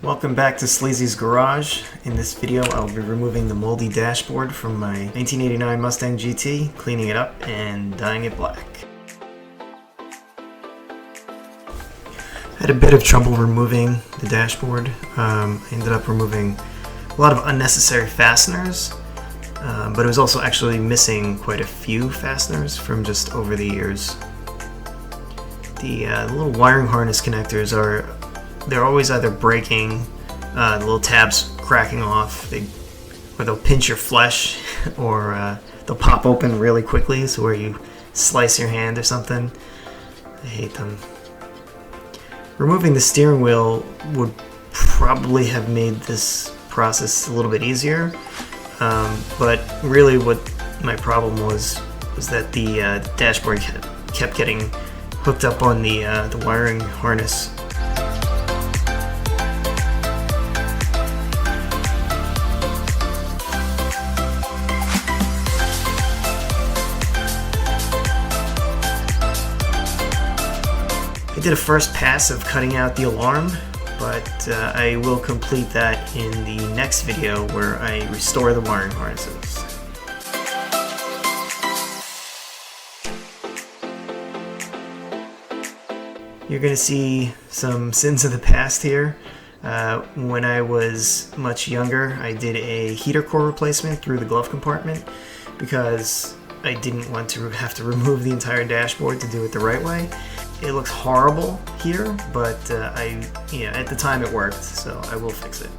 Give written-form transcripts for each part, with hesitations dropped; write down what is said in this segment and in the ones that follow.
Welcome back to Sleazy's Garage. In this video I'll be removing the moldy dashboard from my 1989 Mustang GT, cleaning it up and dyeing it black. I had a bit of trouble removing the dashboard. I ended up removing a lot of unnecessary fasteners, but it was also actually missing quite a few fasteners from just over the years. The little wiring harness connectors they're always either breaking, the little tabs cracking off, or they'll pinch your flesh, or they'll pop open really quickly, so where you slice your hand or something. I hate them. Removing the steering wheel would probably have made this process a little bit easier, but really what my problem was that the dashboard kept getting hooked up on the wiring harness. I did a first pass of cutting out the alarm, but I will complete that in the next video where I restore the wiring harnesses. You're going to see some sins of the past here. When I was much younger, I did a heater core replacement through the glove compartment because I didn't want to have to remove the entire dashboard to do it the right way. It looks horrible here, but at the time it worked, so I will fix it.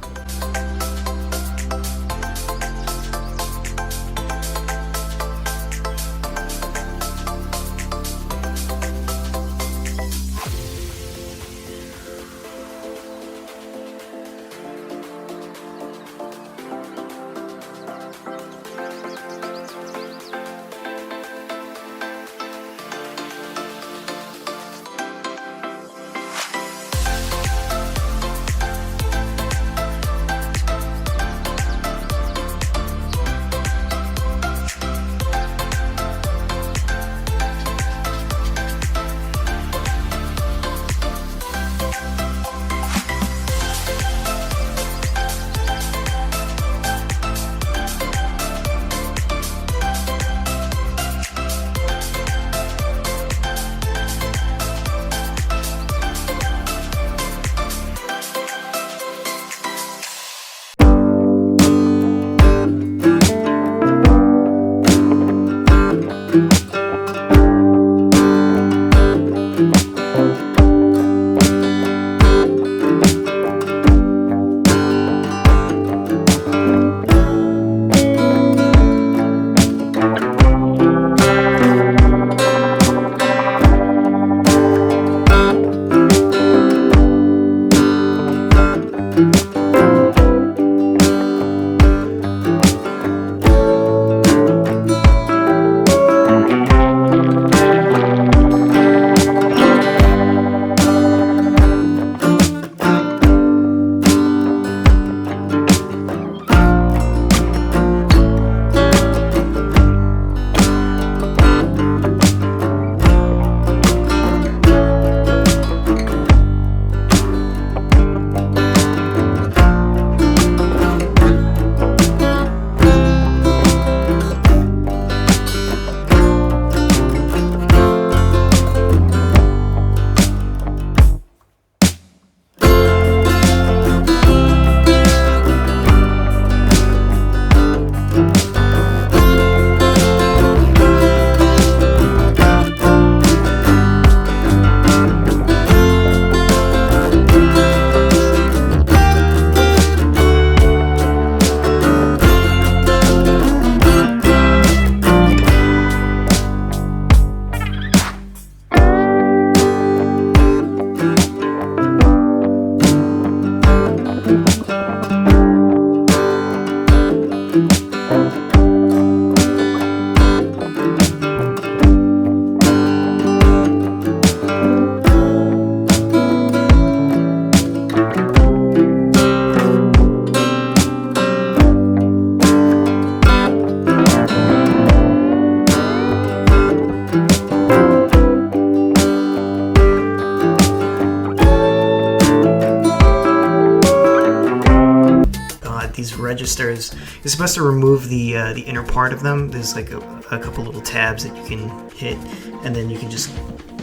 registers, you're supposed to remove the inner part of them. There's like a couple little tabs that you can hit, and then you can just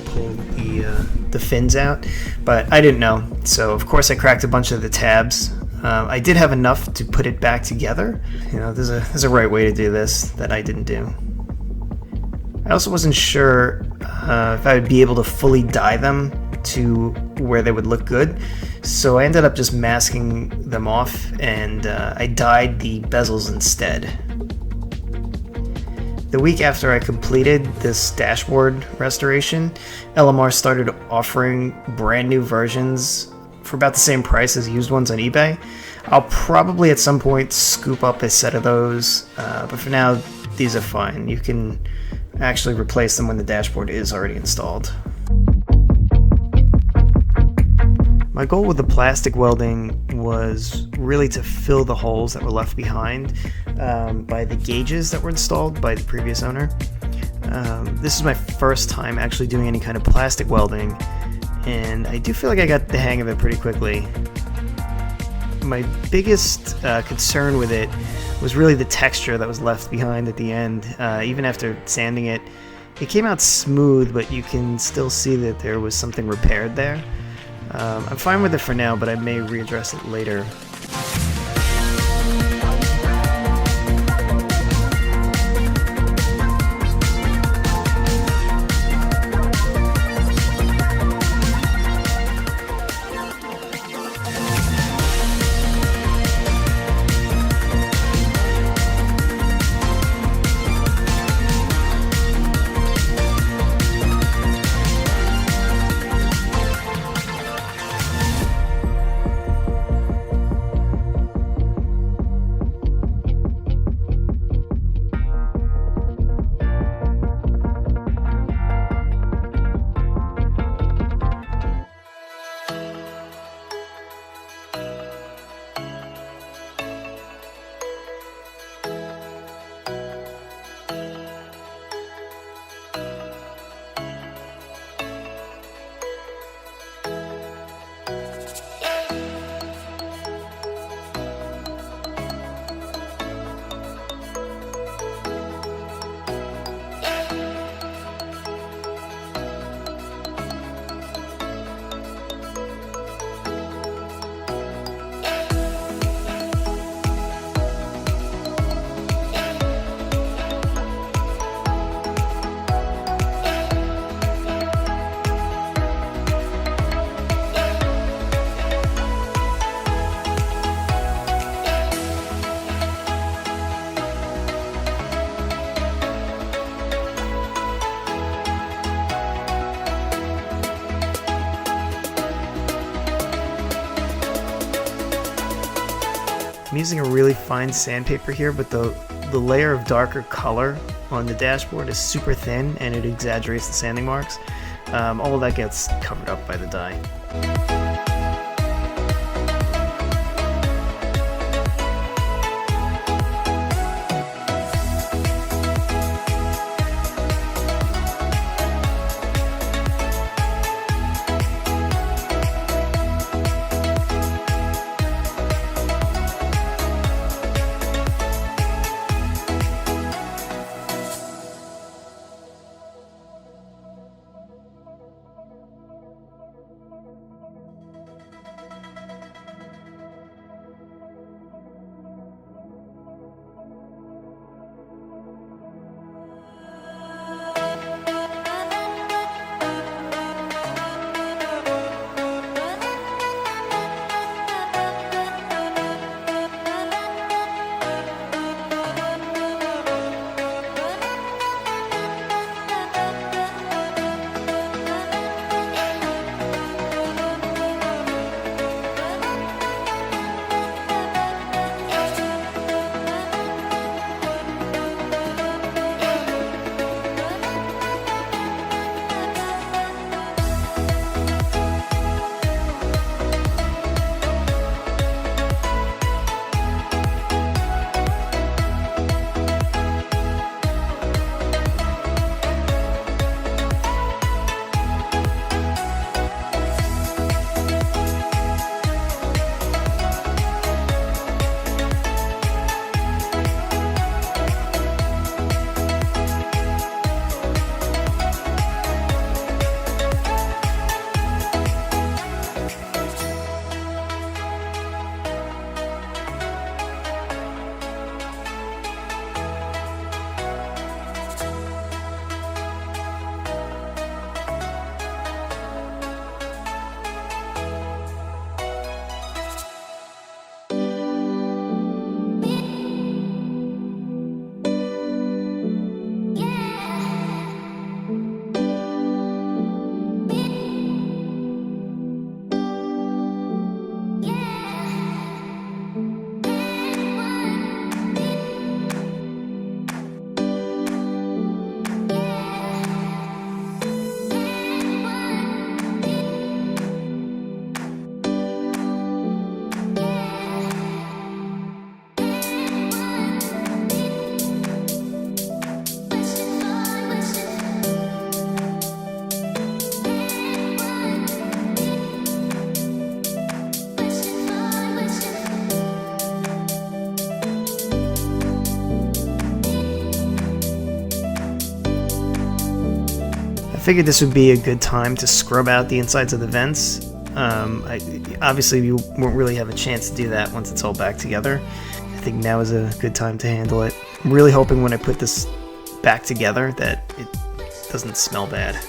pull the fins out. But I didn't know, so of course I cracked a bunch of the tabs. I did have enough to put it back together. You know, there's a right way to do this that I didn't do. I also wasn't sure if I would be able to fully dye them to where they would look good, so I ended up just masking them off, and I dyed the bezels instead. The week after I completed this dashboard restoration, LMR started offering brand new versions for about the same price as used ones on eBay. I'll probably at some point scoop up a set of those, but for now these are fine. You can actually replace them when the dashboard is already installed. My goal with the plastic welding was really to fill the holes that were left behind by the gauges that were installed by the previous owner. This is my first time actually doing any kind of plastic welding, and I do feel like I got the hang of it pretty quickly. My biggest concern with it was really the texture that was left behind at the end. Even after sanding it, it came out smooth, but you can still see that there was something repaired there. I'm fine with it for now, but I may readdress it later. I'm using a really fine sandpaper here, but the layer of darker color on the dashboard is super thin and it exaggerates the sanding marks. All of that gets covered up by the dye. figured this would be a good time to scrub out the insides of the vents. Obviously you won't really have a chance to do that once it's all back together. I think now is a good time to handle it. I'm really hoping when I put this back together that it doesn't smell bad.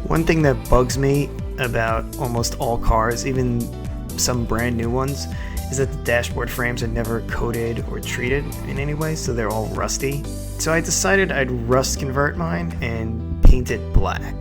One thing that bugs me about almost all cars, even some brand new ones, is that the dashboard frames are never coated or treated in any way, so they're all rusty. So I decided I'd rust convert mine and paint it black.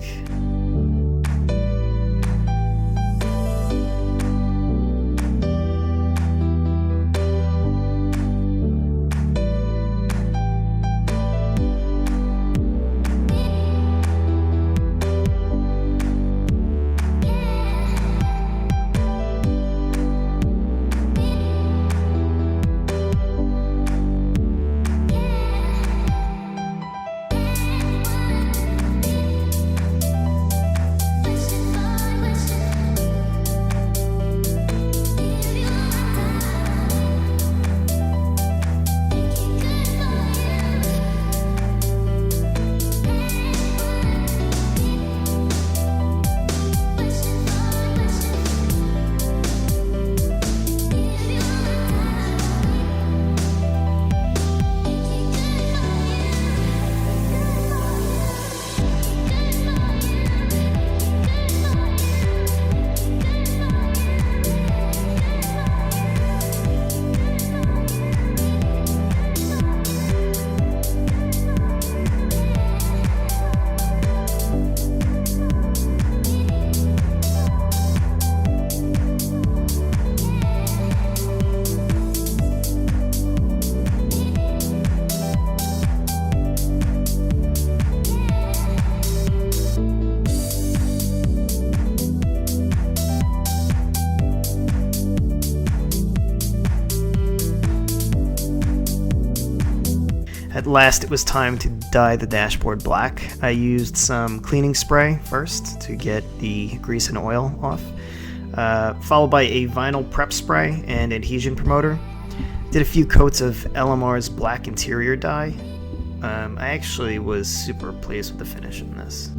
At last, it was time to dye the dashboard black. I used some cleaning spray first to get the grease and oil off, followed by a vinyl prep spray and adhesion promoter. Did a few coats of LMR's black interior dye. I actually was super pleased with the finish in this.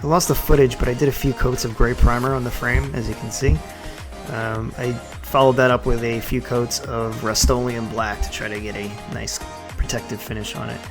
I lost the footage, but I did a few coats of gray primer on the frame, as you can see. I followed that up with a few coats of Rust-Oleum black to try to get a nice protective finish on it.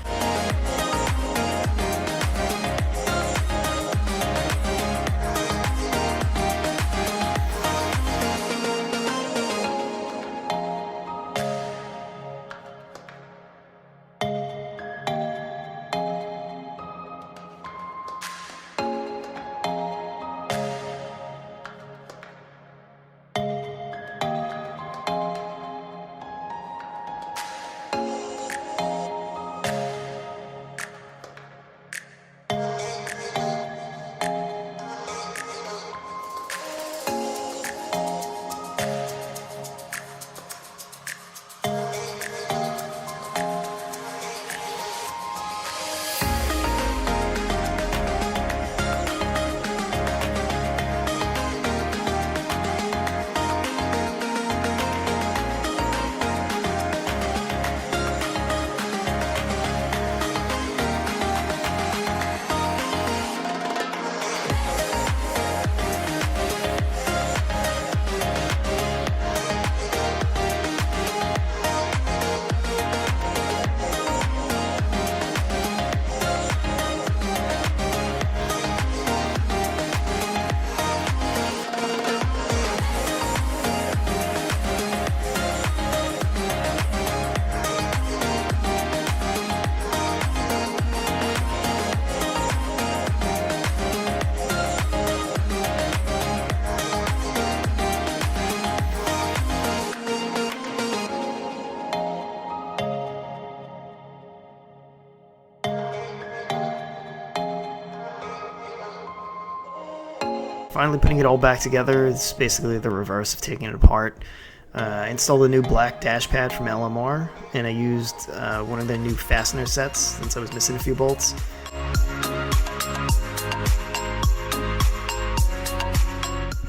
finally putting it all back together. It's basically the reverse of taking it apart. I installed a new black dash pad from LMR, and I used one of their new fastener sets since I was missing a few bolts.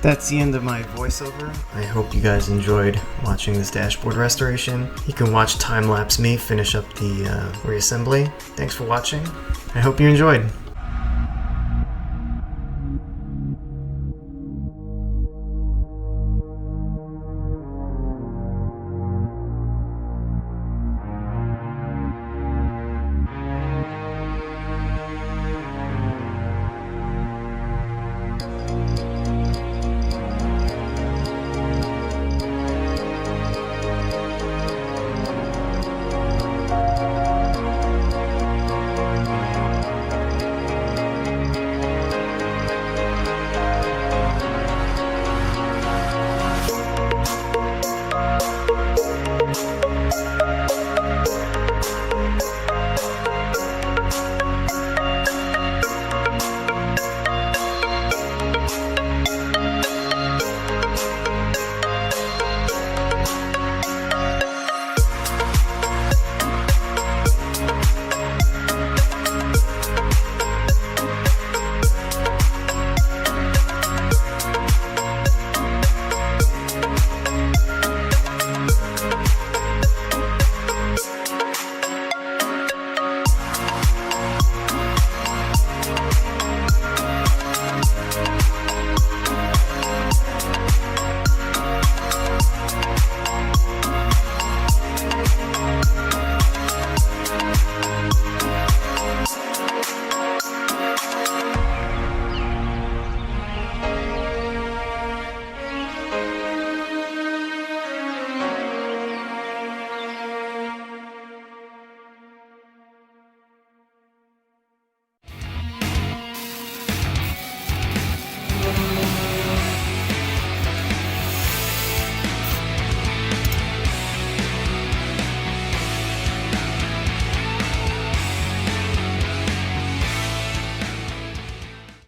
That's the end of my voiceover. I hope you guys enjoyed watching this dashboard restoration. You can watch time-lapse me finish up the reassembly. Thanks for watching. I hope you enjoyed.